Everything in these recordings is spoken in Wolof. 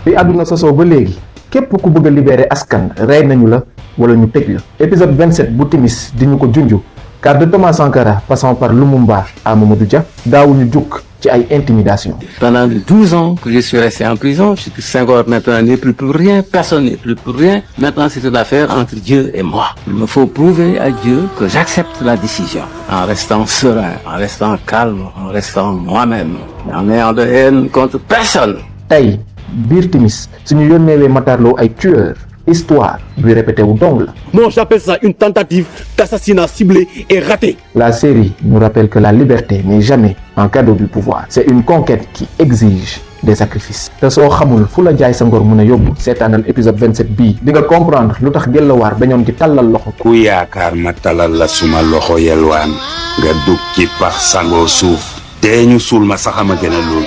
bi àdduna sosoo ba léegi képp ku bëgg a libérer askan rey nañu la wala ñu tëj la. épisode 27 bu Timis di ñu ko junju car de Thomas Sankara passant par Lumumba à Mamadou Dia daawuñu jukk ci ay intimidation. Pendant 12 ans que je suis resté en prison, Senghor maintenant n'est plus pour rien, personne n'est plus pour rien. Maintenant c'est une affaire entre Dieu et moi. Il me faut prouver à Dieu que j'accepte la décision en restant serein, en restant calme, en restant moi-même, en n'ayant de haine contre personne. tey biir Timis suñu yónneewee Matar Lo ay tueur histoire buy répété wu dong la. Non, j'appelle ça une tentative d'assassinat ciblé et raté. La série nous rappelle que la liberté n'est jamais un cadeau du pouvoir. C'est une conquête qui exige des sacrifices. te soo xamul fu la jaay sa ngor mën a yóbbu seetaanal épisode 27 bii di nga comprendre lu tax Gelawaar bañoon ci tàllal loxo. ku yaakaar ma talal la suma loxo yelwaan nga dugg ci pax sangoo suuf te ñu suul ma saxama gën a loolu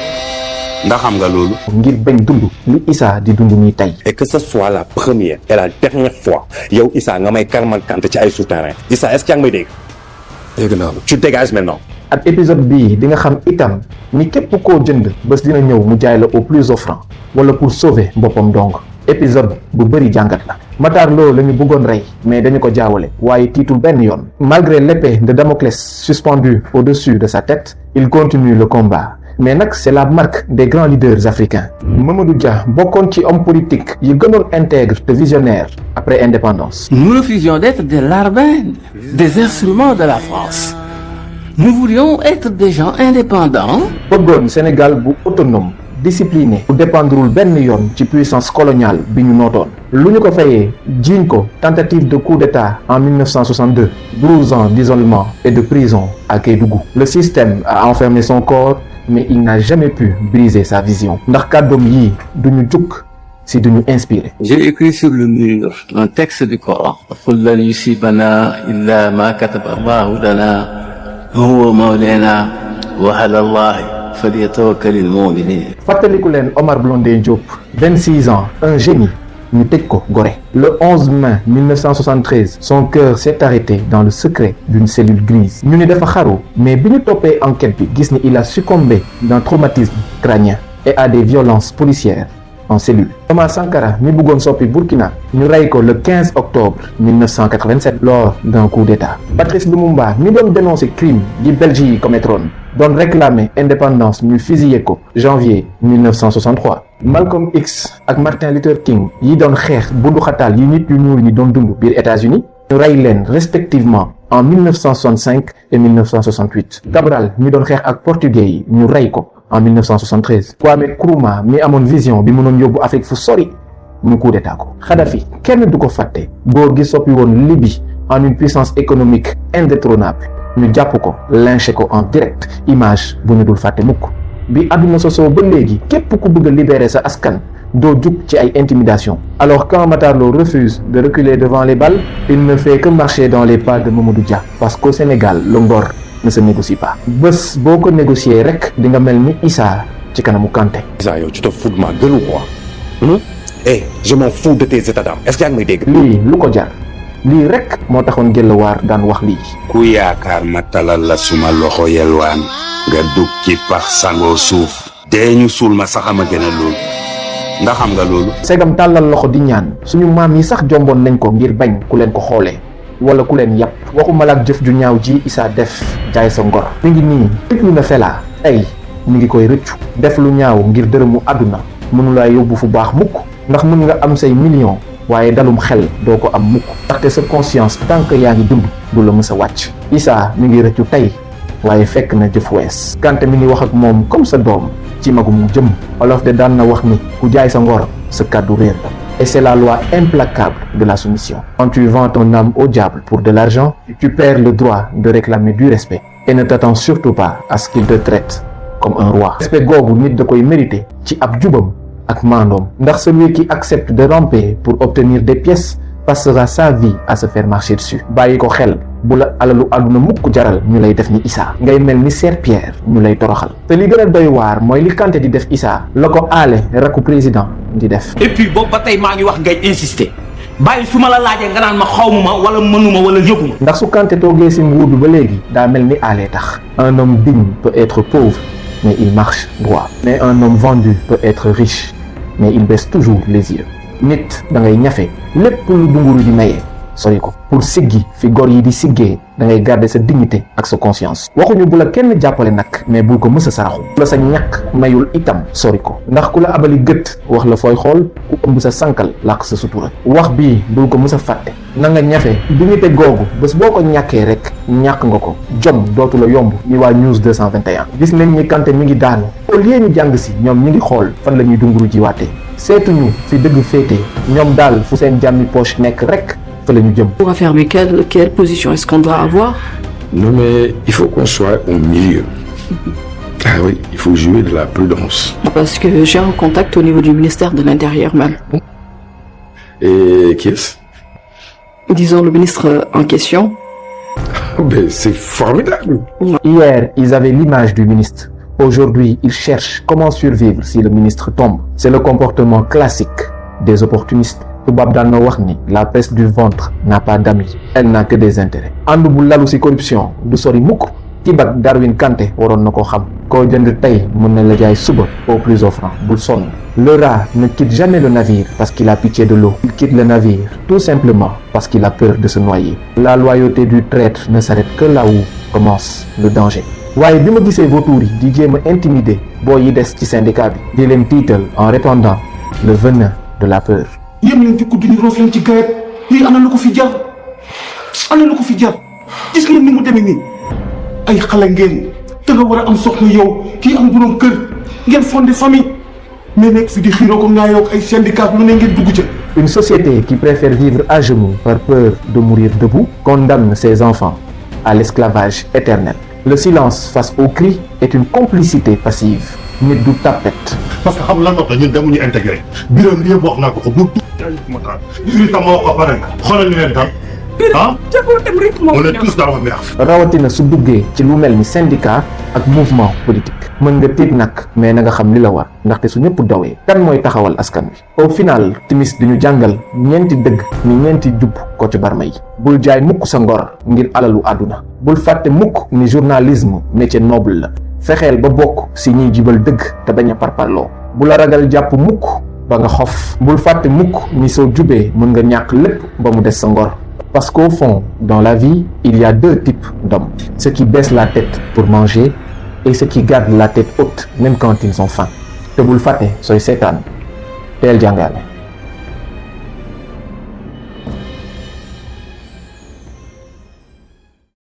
ndax xam nga loolu. ngir bañ dund li Issa di dund nii tey. Et que ce soit la première et la dernière fois yow Issa nga may karmal kante ci ay souterrain. Issa est-ce que yaa ngi may dégg. dégg naa la. Tu dégages maintenant. ak épisode bii di nga xam itam ni képp koo jënd bés dina ñëw mu jaay la au plus offrant wala pour sauver boppam dong. épisode bu bëri jàngat la. Matar Lo la ñu bëggoon rey mais dañu ko jaawale waaye tiitul benn yoon. malgré l'épée de Damoclès suspendue au-dessus de sa tête il continue le combat. mais nag c'est la marque des grands leaders africains. Mamadou Dia bokkoon ci homme politique yi gënoon intègre te visionnaire après indépendance. Nous refusions d'être des larbins, des instruments de la France. Nous voulions être des gens indépendants. bëggoon Sénégal bu autonome discipliné bu dépendrul benn yoon ci puissance coloniale bi ñu nootoon. lu ñu ko fayee jiiñ ko tentative de coup d'état en 1962 12 ans d'isolement et de prison à Kédougou. Le système a enfermé son corps mais il n'a jamais pu briser sa vision. ndax kàddoom yii duñu jukk si duñu inspiré. J'ai écrit sur le mur un texte du Coran. قل لن يصيبنا إلا ما كتب الله لنا هو مولانا وعلى الله فليتوكل المؤمنين. fàttaliku leen Omar Blondin Diop 26 ans un génie ñu tëj ko Gorée. Le 11 mai 1973 son cœur s'est arrêté dans le secret d'une cellule grise. ñu ni dafa xaru mais bi ñu toppee enquête bi gis ni il a succombé d'un traumatisme crânien et à des violences policières en cellule. Thomas Sankara mi bëggoon soppi Burkina ñu rey ko le 15 octobre 1987 lors d'un coup d'état. Patrice Lumumba mi doon dénoncer crime yi Belgique yi commettroon doon réclamer indépendance ñu fusillé ko janvier 1963. Malcolm X ak Martin Luther King yi doon xeex bunduxataal yi nit yu ñuul ñi doon dund biir États-Unis ñu rey leen respectivement en 1965 et 1968. Cabral mi doon xeex ak portugais yi ñu rey ko en 1973. Kwame Nkrumah mi amoon vision bi mënoon yóbbu Afrique fu sori ñu coup d'état ko. Kadhafi kenn du ko fàtte góor gi soppi woon Libye en une puissance économique indétrônable ñu jàpp ko lynché ko en direct image bu ñu dul fàtte mukk. bi àdduna sosoo ba léegi képp ku bëgg a libérer sa askan doo jug ci ay intimidation. alors quand Matar Lo refuse de reculer devant les balles il ne fait que marcher dans les pas de Mamadou Dia parce qu'au Sénégal le ngor ne se négocie pas. bés boo ko négocier rek di nga mel ni Issa ci kanamu Kanté. Issa yow tu te fous de ma gueule ou quoi. Eh, je m'en fous de tes états d'âme. Est-ce que yaa ngi may dégg. lii lu ko jar lii rek moo taxoon Gelawaar daan wax lii. ku yaakaar ma talal la suma loxo yelwaan nga dugg ci pax sangoo suuf te ñu suul ma saxama gën a loolu ndax xam nga loolu. segam tàllal loxo di ñaan suñu maam yi sax jomboon nañ ko ngir bañ ku leen ko xoolee wala ku leen yàpp waxuma la ak jëf ju ñaaw ji Issa def jaay sa ngor. mi ngi nii tëj na felaa tey mi ngi koy rëccu def lu ñaaw ngir dërëmu àdduna mënulaa yóbbu fu baax mukk ndax mën nga am say millions waaye dalum xel doo ko am mukk ndaxte sa conscience tant que yaa ngi dund du la mës a wàcc. Issa mi ngi rëccu tey waaye fekk na jëf wees. Kanté mi ngi wax ak moom comme sa doom ci magum jëm olof de daan na wax ni ku jaay sa ngor sa kàddu réer la. Et c'est la loi implacable de la soumission. Quand tu vends ton âme au diable pour de l'argent, tu perds le droit de réclamer du respect et ne t'attends surtout pas à ce qu'il te traite comme un roi. Respect googu nit da koy mérité ci ab jubam ak maandoom ndax celui qui accepte de ramper pour obtenir des pièces passera sa vie à se faire marcher dessus. bàyyi ko xel bu la alalu àdduna mukk jaral ñu lay def ni Issa ngay mel ni serpillère ñu lay toroxal. te li gën a doy waar mooy li Kanté di def Issa la ko aale rakku président di def. et puis boobu ba tey maa ngi wax ngay insister bàyyi su ma la laajee nga naan ma xawma wala mënuma wala yëguma. ndax su Kanté toogee si nguur bi ba léegi daa mel ni aale tax. un homme digne peut être pauvre mais il marche droit. mais un homme vendu peut être riche mais il baisse toujours les yeux. Nit da ngay ñafe lépp lu dunguru di maye sori ko pour siggi fi gor yi di siggee da ngay garder sa dignité ak sa conscience. waxuñu bu la kenn jàppale nag mais bul ko mës a saraxu. la sa ñàkk mayul itam sori ko ndax ku la abali gët wax la fooy xool ku ëmb sa sankal làq sa sutura. wax bii bul ko mës a fàtte na nga ñafe dignité googu bés boo ko ñàkkee rek ñàkk nga ko. jom dootu la yomb ni waa News 221. gis nañ ni Kanté mi ngi daanu au lieu ñu jàng si ñoom ñi ngi xool fan la ñuy dunguru jiwaatee seetuñu fi dëgg féete ñoom daal fu seen jàmmi poche nekk rek. Pour affirmer quelle position est-ce qu'on doit avoir? Non mais il faut qu'on soit au milieu. Ah oui, il faut jouer de la prudence. Parce que j'ai un contact au niveau du ministère de l'Intérieur même. Et qui est-ce? Disons le ministre en question. Ben, c'est formidable. Hier, ils avaient l'image du ministre. Aujourd'hui, ils cherchent comment survivre si le ministre tombe. C'est le comportement classique des opportunistes. tubaab daan na wax ni la peste du ventre n'a pas d'amis, elle n'a que des intérêts. ànd bu lalu ci corruption du sori mukk. Tibak Darwin Kanté waroon na ko xam. koo jënd tey mën na la jaay suba au plus offrant bul sonn. Le rat ne quitte jamais le navire parce qu'il a pitié de l'eau. Il quitte le navire tout simplement parce qu'il a peur de se noyer. La loyauté du traître ne s'arrête que là où commence le danger. waaye bi ma gisee vautours yi di jéem a intimider booy yi des ci syndicat bi di leen tiital en répandant le venin de la peur. yéem leen ci kudd ni roof leen ci gayet lii ana lu ko fi jar ana lu ko fi jar gis ngeen ni mu demee nii ay xale ngeen te nga war a am soxna yow kii am borom kër ngeen fondé famille mais nekk fi di xiiroo ko ngaa yow ay syndicat lu ne ngeen dugg ca. Une société qui préfère vivre à genoux par peur de mourir debout condamne ses enfants à l'esclavage éternel. Le silence face aux cris est une complicité passive. nit du tapet. parce que xam lan moo tax ñun demuñu intégré biram li yëpp wax naa ko ko bu ma taal li tam wax ko pare xoolal ñu leen tam ah on est tous dans la merde. rawatina su duggee ci lu mel ni syndicat ak mouvement politique. mën nga tiit nag mais na nga xam li la war ndaxte su ñëpp dawee kan mooy taxawal askan wi. au final timis di ñu jàngal ñeenti dëgg ni ñeenti jub ko ci barma yi. bul jaay mukk sa ngor ngir alalu àdduna. bul fàtte mukk ni journalisme métier noble la. fexeel ba bokk si ñiy jibal dëgg te bañ a parparloo. bu la ragal jàpp mukk ba nga xof. bul fàtte mukk ni soo jubee mën nga ñàkk lépp ba mu des sa ngor. parce qu'au fond dans la vie il y a deux types d'hommes. ceux qui baissent la tête pour manger et ceux qui gardent la tête haute même quand ils ont faim. te bul fàtte sooy seetaan teel jàngale.